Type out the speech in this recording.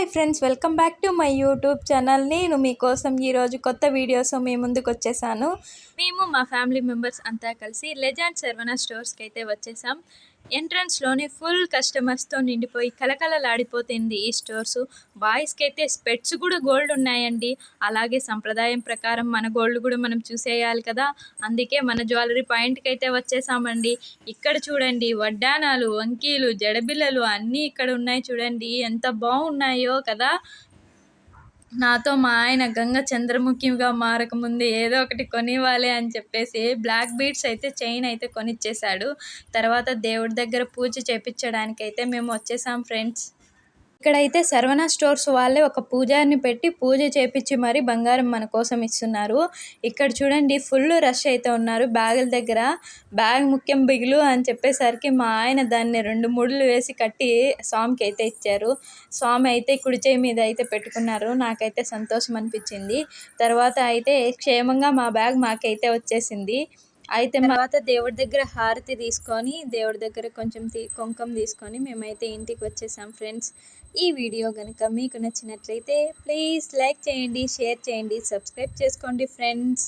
Hi friends, welcome back to my YouTube channel. నేను మీకోసం ఈరోజు కొత్త వీడియోస్ మీ ముందుకు వచ్చేసాను. మేము మా ఫ్యామిలీ మెంబర్స్ అంతా కలిసి లెజెండ్ శర్వణ స్టోర్స్కి అయితే వచ్చేసాం. ఎంట్రన్స్లోనే ఫుల్ కస్టమర్స్తో నిండిపోయి కలకలలాడిపోతుంది ఈ స్టోర్సు. బాయ్స్కి అయితే స్పెట్స్ కూడా గోల్డ్ ఉన్నాయండి. అలాగే సంప్రదాయం ప్రకారం మన గోల్డ్ కూడా మనం చూసేయాలి కదా, అందుకే మన జ్యువెలరీ పాయింట్కి అయితే వచ్చేసామండి. ఇక్కడ చూడండి, వడ్డానాలు, వంకీలు, జడబిల్లలు అన్నీ ఇక్కడ ఉన్నాయి. చూడండి ఎంత బాగున్నాయో కదా. నాతో మా ఆయన గంగ చంద్రముఖిగా మారకముందు ఏదో ఒకటి కొనివ్వాలి అని చెప్పేసి బ్లాక్ బీడ్స్ అయితే చైన్ అయితే కొనిచ్చేశాడు. తర్వాత దేవుడి దగ్గర పూజ చేయించడానికి అయితే మేము వచ్చేసాం ఫ్రెండ్స్. ఇక్కడైతే శర్వణ స్టోర్స్ వాళ్ళే ఒక పూజారిని పెట్టి పూజ చేపించి మరి బంగారం మన కోసం ఇస్తున్నారు. ఇక్కడ చూడండి ఫుల్ రష్ అయితే ఉన్నారు. బ్యాగుల దగ్గర బ్యాగ్ ముఖ్యం బిగులు అని చెప్పేసరికి మా ఆయన దాన్ని 2 ముడులు వేసి కట్టి స్వామికి అయితే ఇచ్చారు. స్వామి అయితే కుడి చేయి మీద అయితే పెట్టుకున్నారు. నాకైతే సంతోషం అనిపించింది. తర్వాత అయితే క్షేమంగా మా బ్యాగ్ మాకైతే వచ్చేసింది. అయితే తర్వాత దేవుడి దగ్గర హారతి తీసుకొని దేవుడి దగ్గర కొంచెం కుంకుమ తీసుకొని మేమైతే ఇంటికి వచ్చేసాం ఫ్రెండ్స్. ఈ వీడియో కనుక మీకు నచ్చినట్లయితే ప్లీజ్ లైక్ చేయండి, షేర్ చేయండి, సబ్స్క్రైబ్ చేసుకోండి ఫ్రెండ్స్.